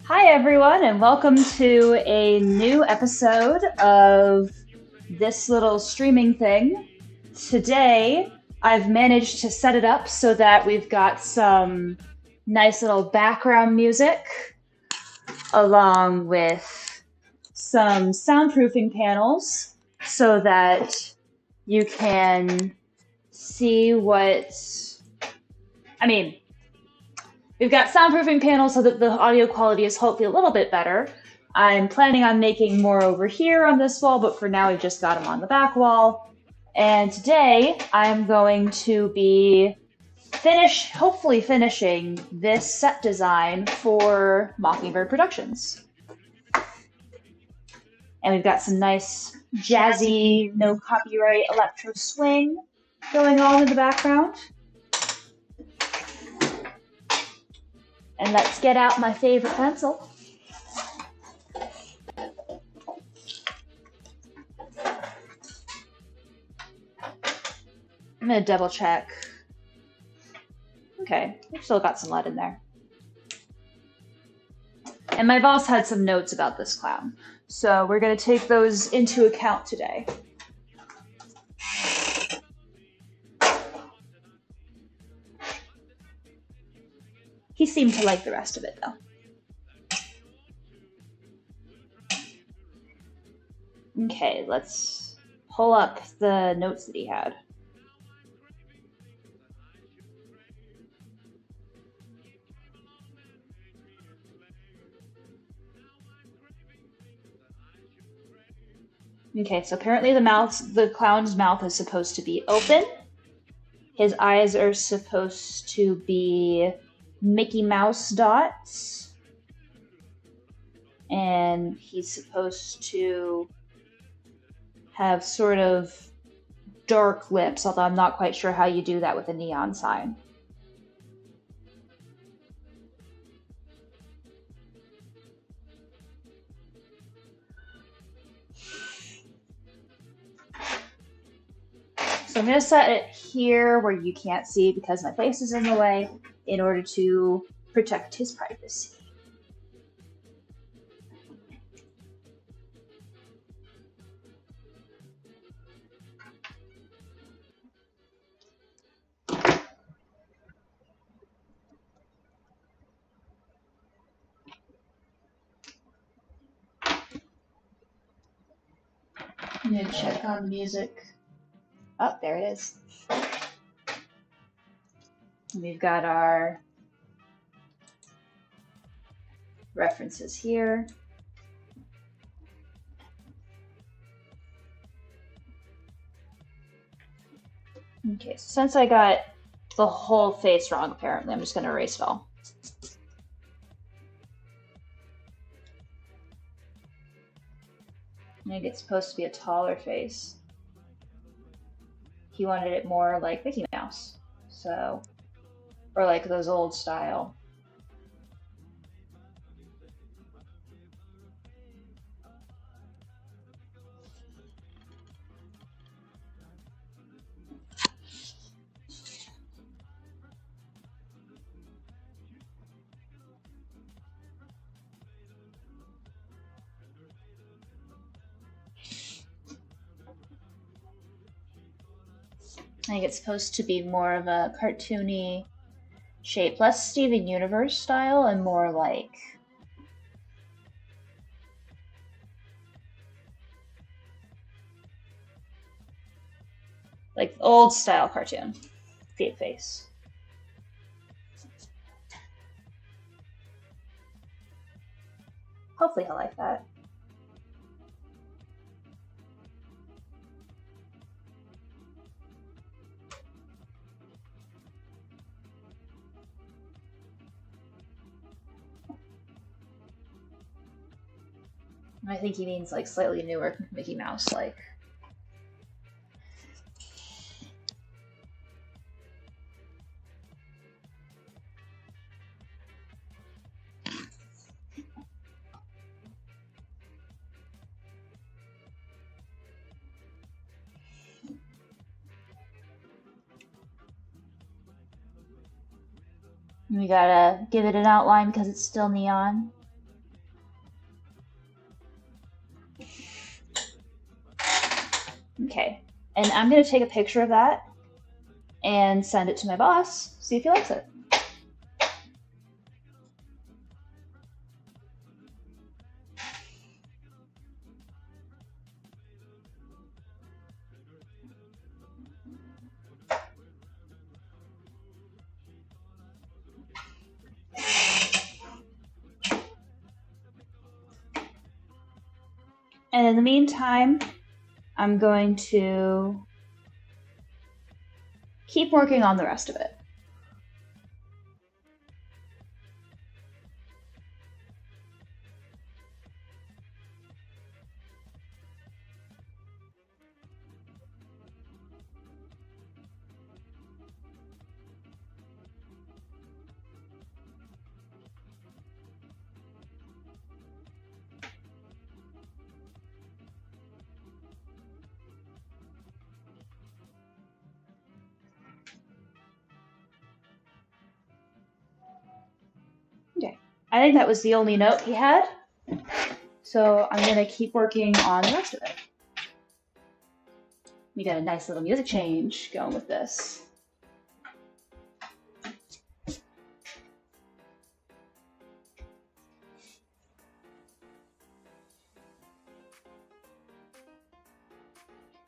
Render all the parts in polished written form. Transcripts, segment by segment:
Hi, everyone, and welcome to a new episode of this little streaming thing. Today, I've managed to set it up so that we've got some nice little background music along with some soundproofing panels so that you can see we've got soundproofing panels so that the audio quality is hopefully a little bit better. I'm planning on making more over here on this wall, but for now we've just got them on the back wall. And today I'm going to be hopefully finishing this set design for Mockingbird Productions. And we've got some nice jazzy, no copyright electro swing going on in the background. And let's get out my favorite pencil. I'm gonna double check. Okay, we've still got some lead in there. And my boss had some notes about this clown, so we're gonna take those into account today. He seemed to like the rest of it, though. Okay, let's pull up the notes that he had. Okay, so apparently the clown's mouth is supposed to be open. His eyes are supposed to be Mickey Mouse dots. And he's supposed to have sort of dark lips, although I'm not quite sure how you do that with a neon sign. So I'm going to set it here where you can't see because my face is in the way in order to protect his privacy. I'm going to check on the music. Oh, there it is. We've got our references here. Okay, so since I got the whole face wrong, apparently, I'm just going to erase it all. I think it's supposed to be a taller face. He wanted it more like Mickey Mouse, so, or like those old style. I think it's supposed to be more of a cartoony shape, less Steven Universe style and more like old style cartoon face. Hopefully he'll like that. I think he means like slightly newer Mickey Mouse like. We gotta give it an outline because it's still neon. And I'm going to take a picture of that and send it to my boss, see if he likes it. And in the meantime, I'm going to keep working on the rest of it. Okay, I think that was the only note he had, so I'm going to keep working on the rest of it. We got a nice little music change going with this.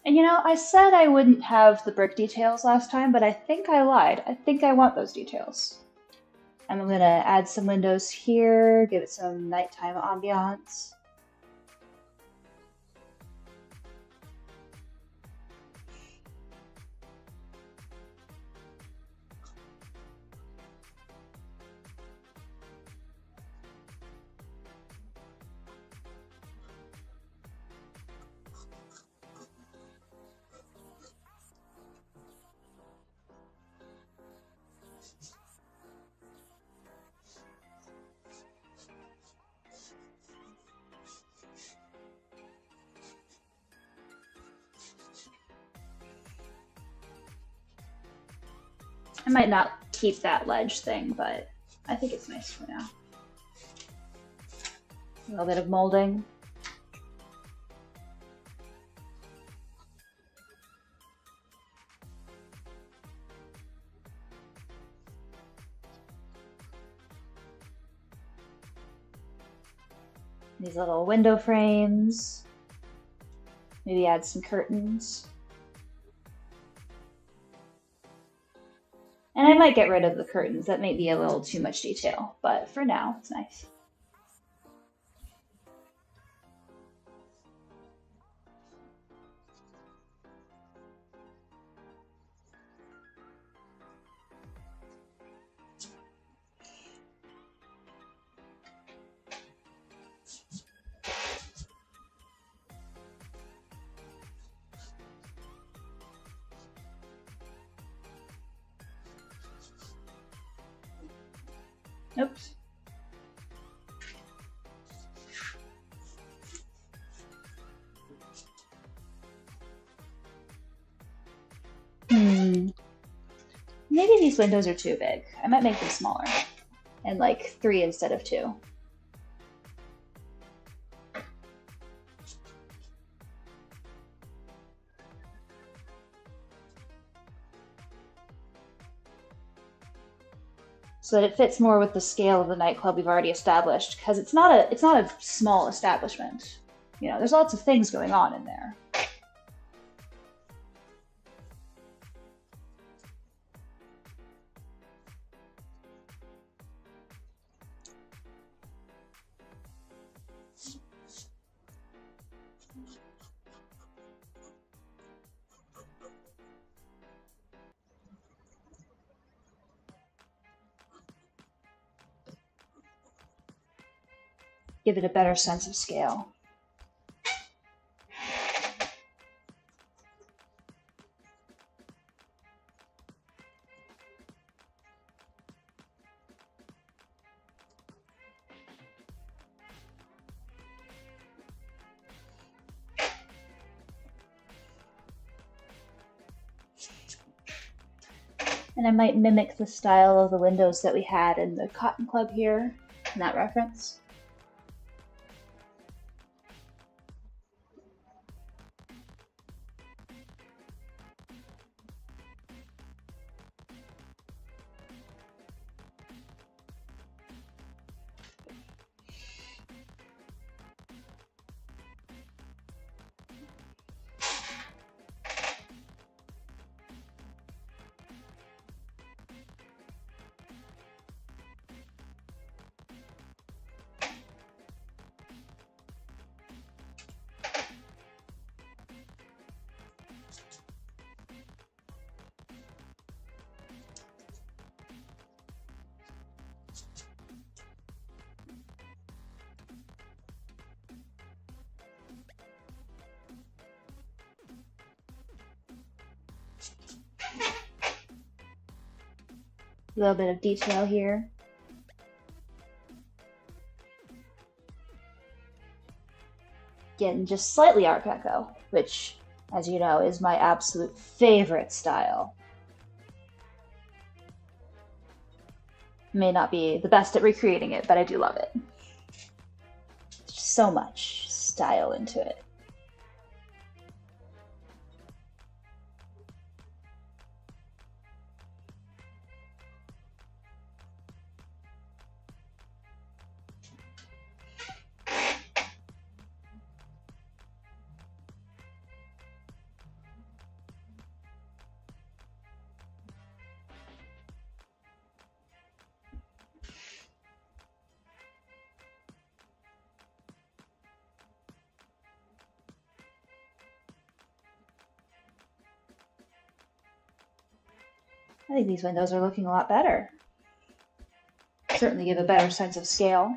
And you know, I said I wouldn't have the brick details last time, but I think I lied. I think I want those details. And I'm going to add some windows here, give it some nighttime ambiance. I might not keep that ledge thing, but I think it's nice for now. A little bit of molding. These little window frames. Maybe add some curtains. And I might get rid of the curtains. That may be a little too much detail, but for now, it's nice. Oops. Maybe these windows are too big. I might make them smaller. And like 3 instead of 2. So that it fits more with the scale of the nightclub we've already established, because it's not a small establishment. You know, there's lots of things going on in there. Give it a better sense of scale. And I might mimic the style of the windows that we had in the Cotton Club here, in that reference. A little bit of detail here. Getting just slightly Art Deco, which, as you know, is my absolute favorite style. May not be the best at recreating it, but I do love it. There's so much style into it. I think these windows are looking a lot better. Certainly give a better sense of scale.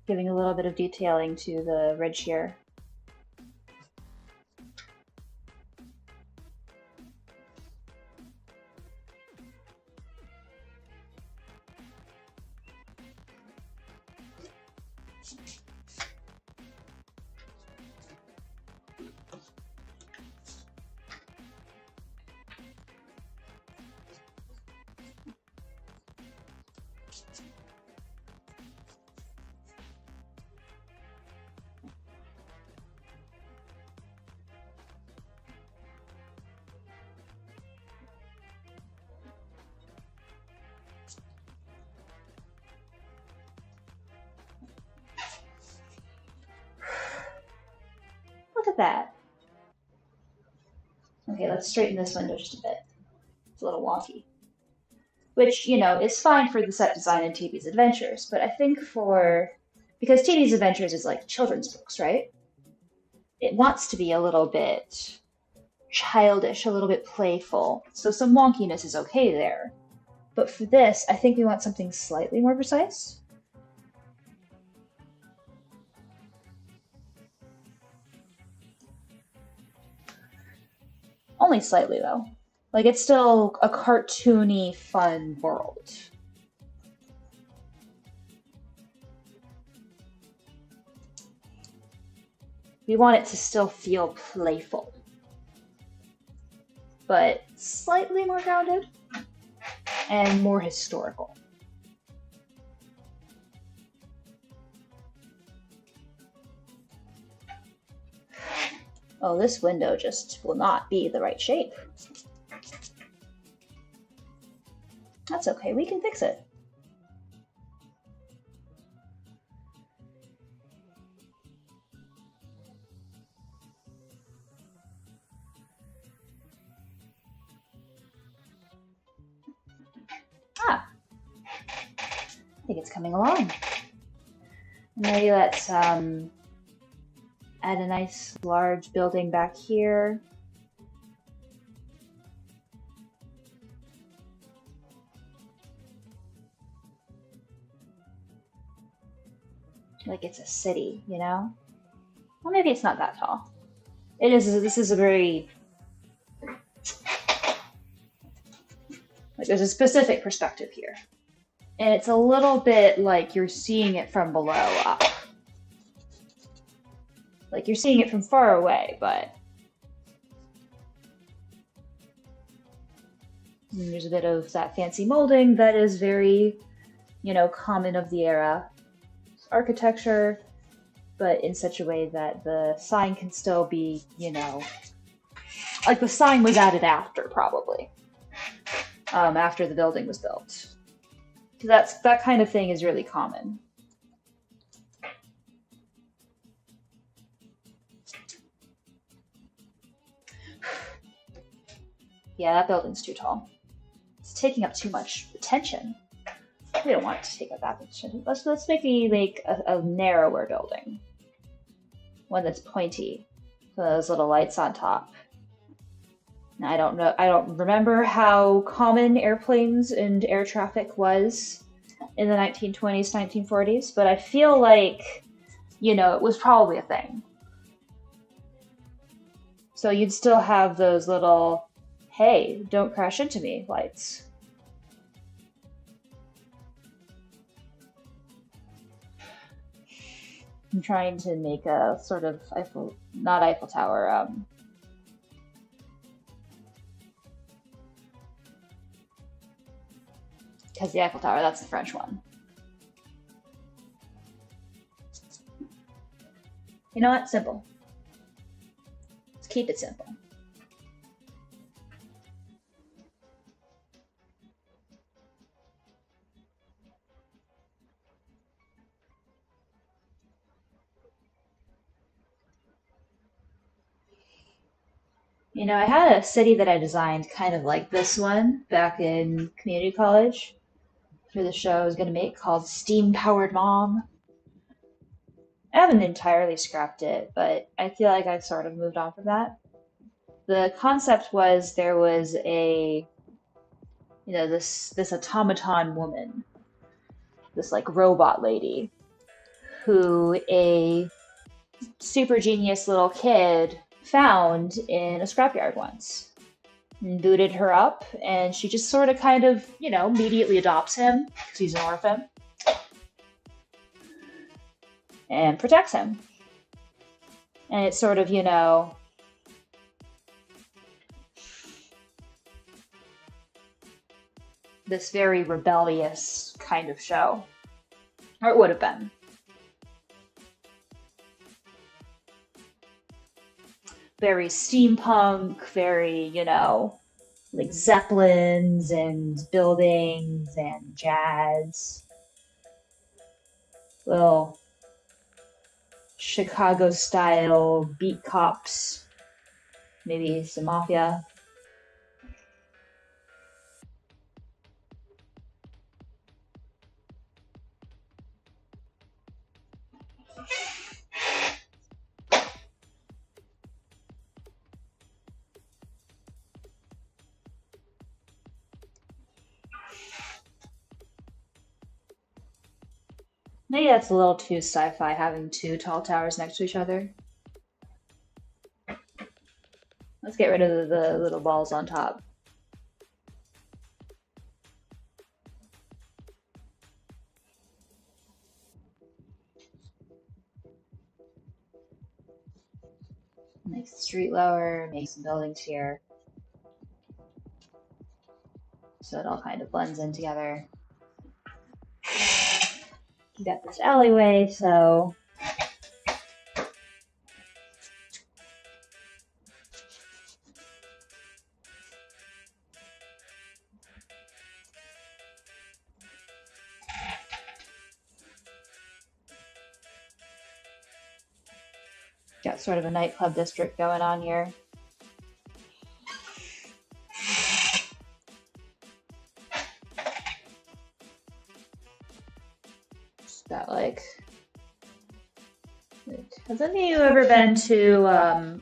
Giving a little bit of detailing to the ridge here. Look at that. Okay, let's straighten this window just a bit. It's a little wonky. Which, you know, is fine for the set design in TV's Adventures, but I think because TV's Adventures is like children's books, right? It wants to be a little bit childish, a little bit playful, so some wonkiness is okay there. But for this, I think we want something slightly more precise. Only slightly, though. Like, it's still a cartoony, fun world. We want it to still feel playful, but slightly more grounded and more historical. Oh, this window just will not be the right shape. That's okay, we can fix it. I think it's coming along. Maybe let's add a nice large building back here. Like it's a city, you know? Well, maybe it's not that tall. It is. This is a very there's a specific perspective here, and it's a little bit like you're seeing it from below up. Like you're seeing it from far away, but and there's a bit of that fancy molding that is very, you know, common of the era. Architecture, but in such a way that the sign can still be, you know, like the sign was added after, probably. after the building was built. Because that kind of thing is really common. Yeah, that building's too tall. It's taking up too much attention. We don't want it to take up that much attention. Let's make a narrower building. One that's pointy. So those little lights on top. Now, I don't remember how common airplanes and air traffic was in the 1920s, 1940s, but I feel like, you know, it was probably a thing. So you'd still have those little, hey, don't crash into me lights. I'm trying to make a sort of not Eiffel Tower, because the Eiffel Tower, that's the French one. You know what? Simple. Let's keep it simple. You know, I had a city that I designed kind of like this one back in community college for the show I was going to make called Steam Powered Mom. I haven't entirely scrapped it, but I feel like I've sort of moved on from that. The concept was there was this automaton woman, this like robot lady, who a super genius little kid found in a scrapyard once. And booted her up, and she just sort of kind of, you know, immediately adopts him, because he's an orphan, and protects him. And it's sort of, you know, this very rebellious kind of show. Or it would have been. Very steampunk, very, you know, like zeppelins and buildings and jazz. Little Chicago style beat cops, maybe some mafia. Maybe that's a little too sci-fi, having two tall towers next to each other. Let's get rid of the little balls on top. Make the street lower, make some buildings here. So it all kind of blends in together. You got this alleyway, so got sort of a nightclub district going on here. Got like, has any of you ever been to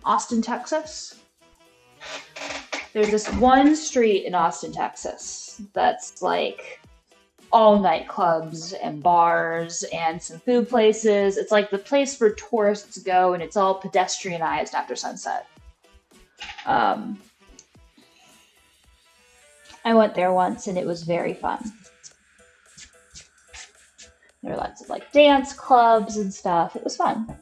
Austin, Texas? There's this one street in Austin, Texas that's like all nightclubs and bars and some food places. It's like the place where tourists go, and it's all pedestrianized after sunset. I went there once and it was very fun. There were lots of like dance clubs and stuff. It was fun.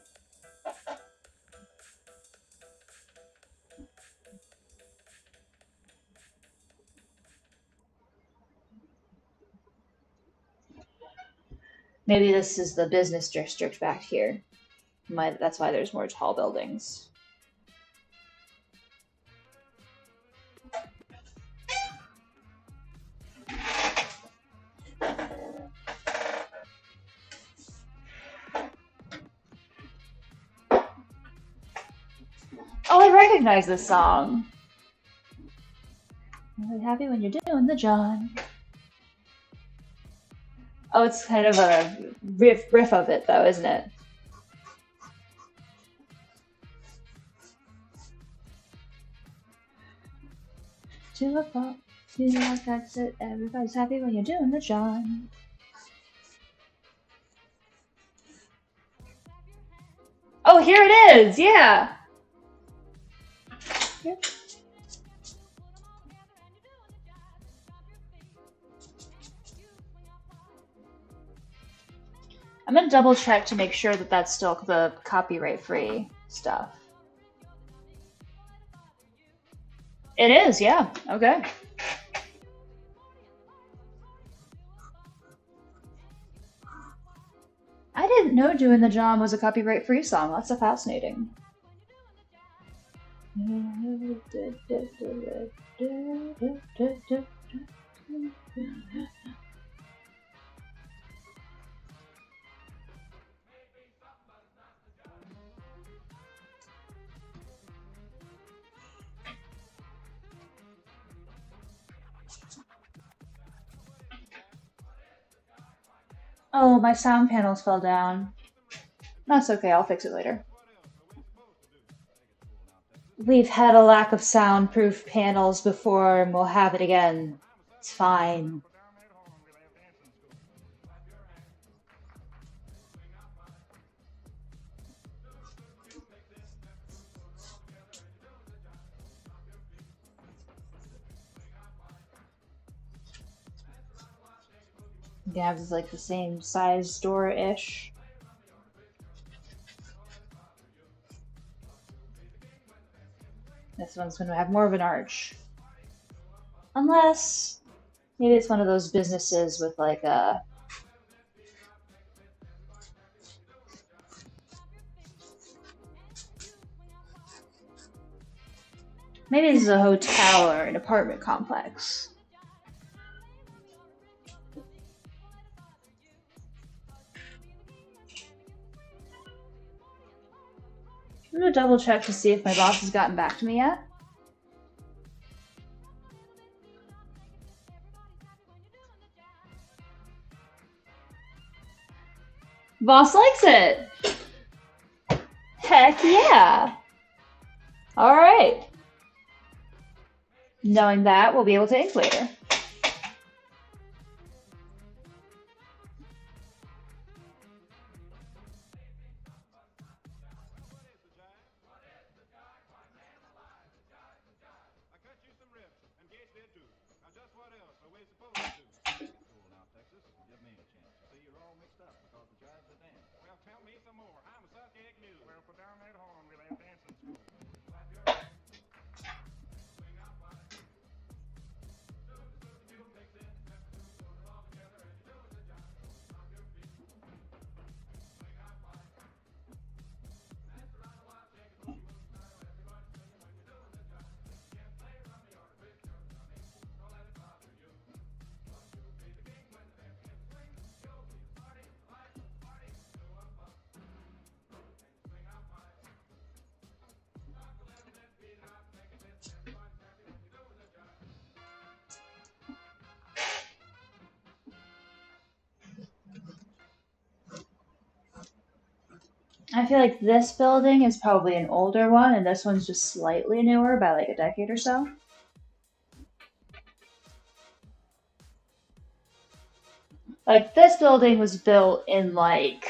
Maybe this is the business district back here. That's why there's more tall buildings. Oh, I recognize this song. I'm really happy when you're doing the John. Oh, it's kind of a riff of it, though, isn't it? Two o'clock, that's it. Everybody's happy when you're doing the John. Oh, here it is! Yeah! Yep. I'm gonna double check to make sure that that's still the copyright free stuff. It is, yeah. Okay. I didn't know Doing the John was a copyright free song. That's so fascinating. Oh, my sound panels fell down. That's okay, I'll fix it later. We've had a lack of soundproof panels before, and we'll have it again. It's fine. Yeah, it's like the same size door-ish. This one's going to have more of an arch. Unless, maybe it's one of those businesses with like a... Maybe this is a hotel or an apartment complex. I'm gonna double check to see if my boss has gotten back to me yet. Boss likes it! Heck yeah! Alright. Knowing that, we'll be able to ink later. I feel like this building is probably an older one, and this one's just slightly newer by like a decade or so. Like, this building was built in like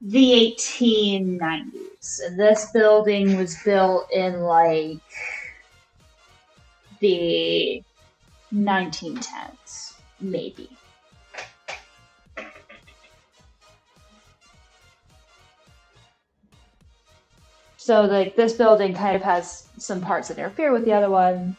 the 1890s, and this building was built in like the 1910s, maybe. So like this building kind of has some parts that interfere with the other one.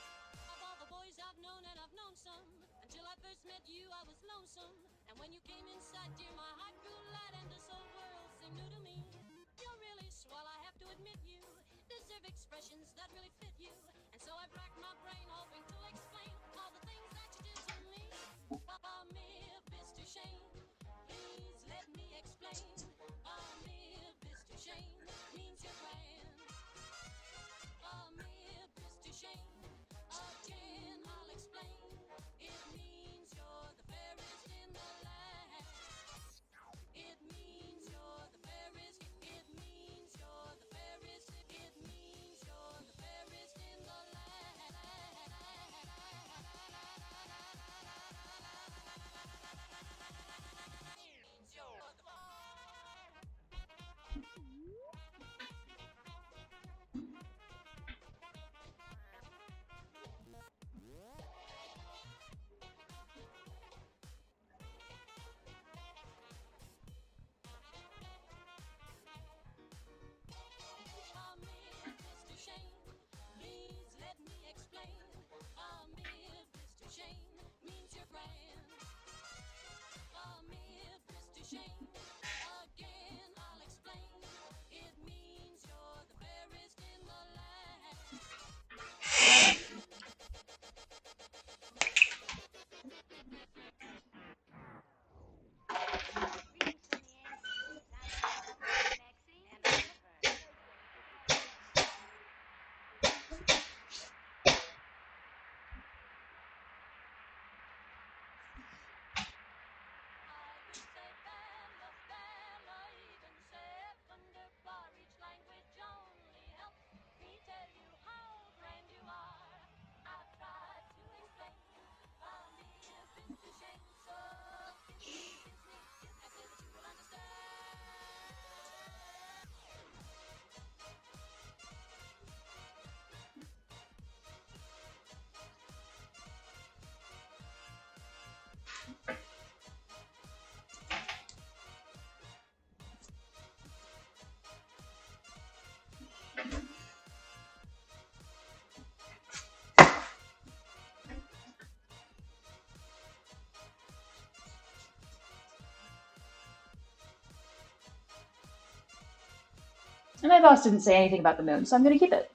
And my boss didn't say anything about the moon, so I'm going to keep it.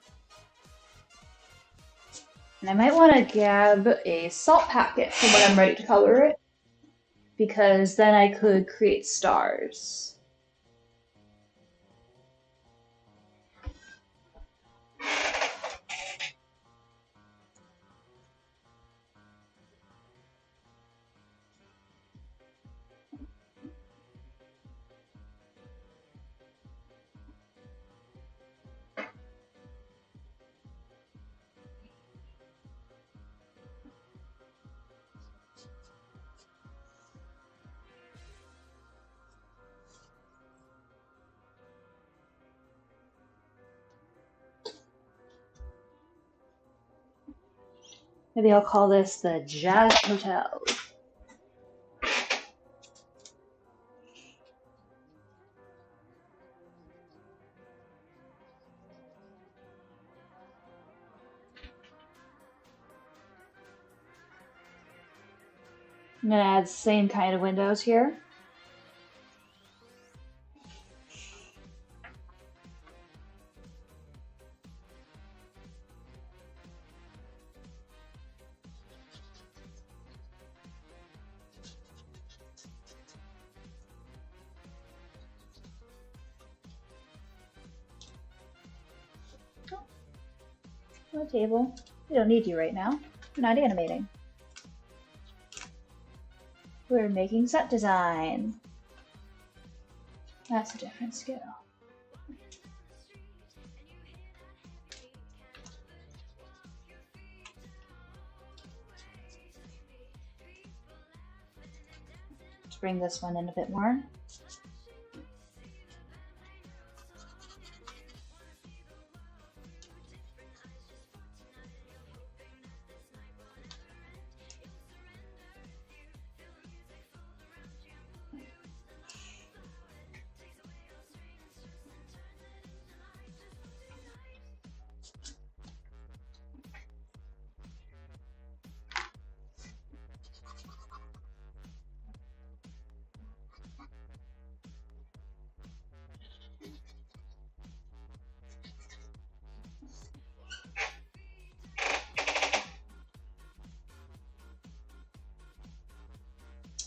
And I might want to grab a salt packet for when I'm ready to color it, because then I could create stars. Maybe I'll call this the Jazz Hotel. I'm going to add the same kind of windows here. Oh, table. We don't need you right now. We're not animating. We're making set design. That's a different skill. Let's bring this one in a bit more.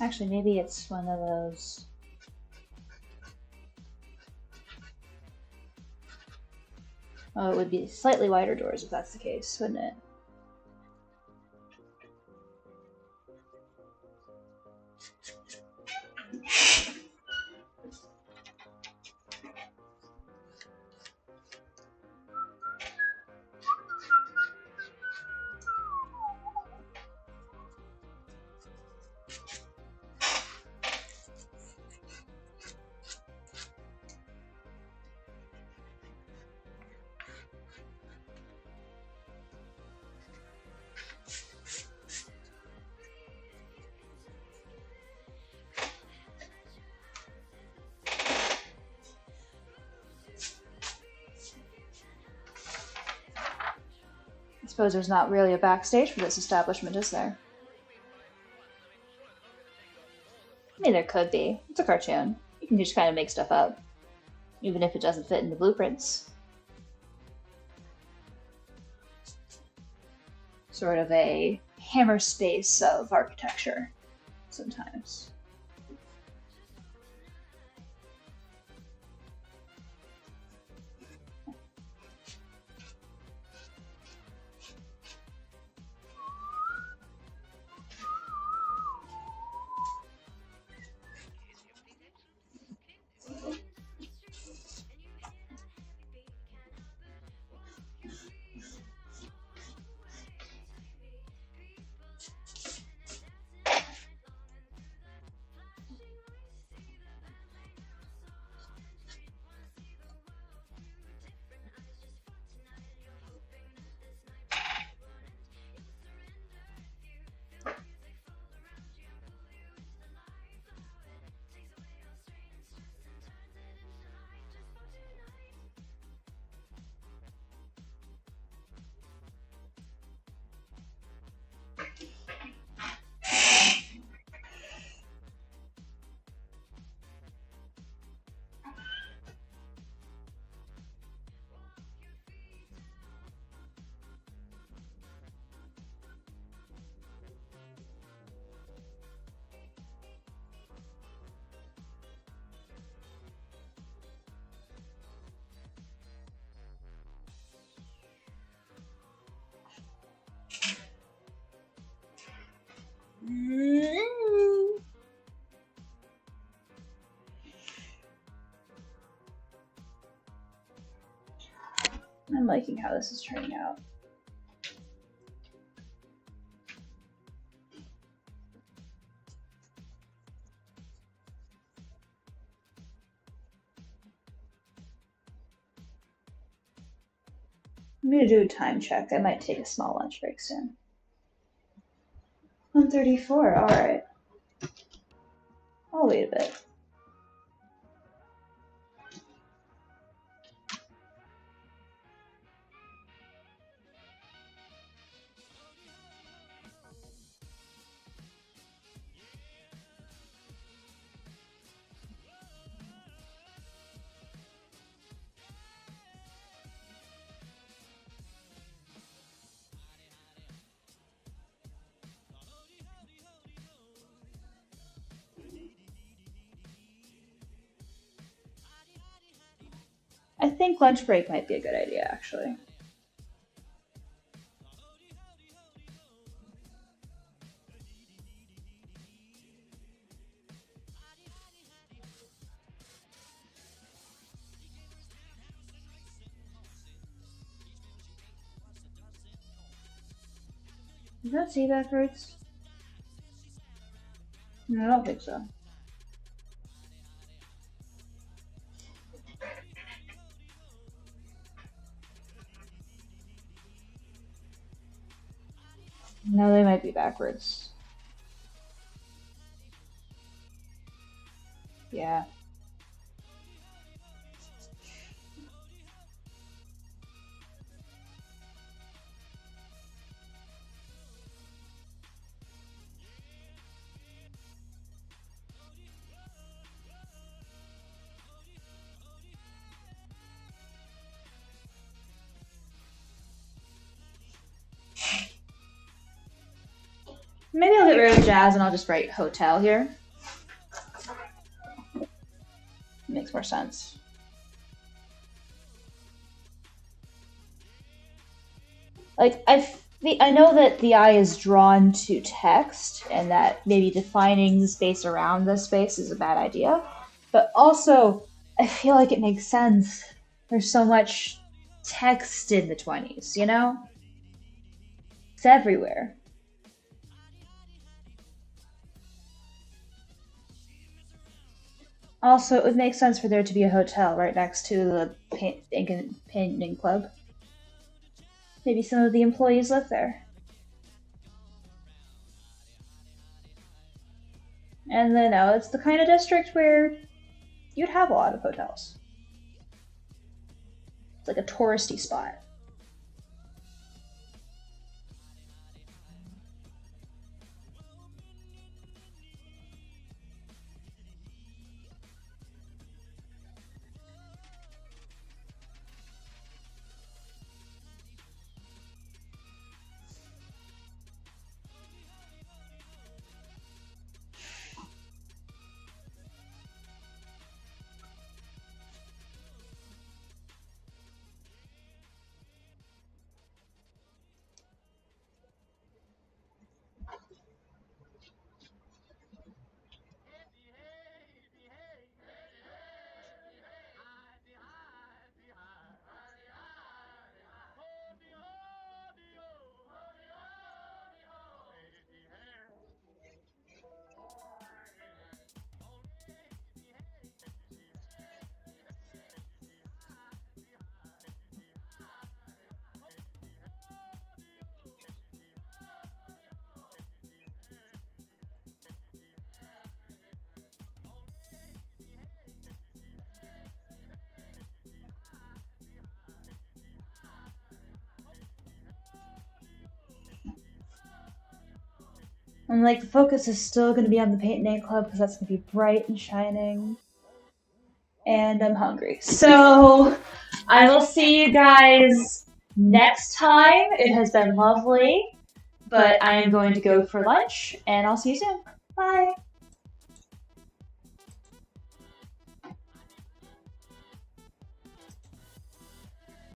Actually, maybe it's one of those. Oh, it would be slightly wider doors if that's the case, wouldn't it? I suppose there's not really a backstage for this establishment, is there? I mean, there could be. It's a cartoon. You can just kind of make stuff up, even if it doesn't fit in the blueprints. Sort of a hammer space of architecture, sometimes. I'm liking how this is turning out. I'm gonna do a time check. I might take a small lunch break soon. 1:34, alright. I'll wait a bit. I think lunch break might be a good idea, actually. Is that sea backwards? No, I don't think so. No, they might be backwards. Yeah. Maybe I'll get rid of jazz and I'll just write hotel here. Makes more sense. Like, I know that the eye is drawn to text and that maybe defining the space around the space is a bad idea, but also I feel like it makes sense. There's so much text in the 20s, you know? It's everywhere. Also, it would make sense for there to be a hotel right next to the painting club. Maybe some of the employees live there. And then, it's the kind of district where you'd have a lot of hotels. It's like a touristy spot. And like the focus is still going to be on the paint nightclub because that's going to be bright and shining. And I'm hungry. So I will see you guys next time. It has been lovely, but I am going to go for lunch and I'll see you soon. Bye.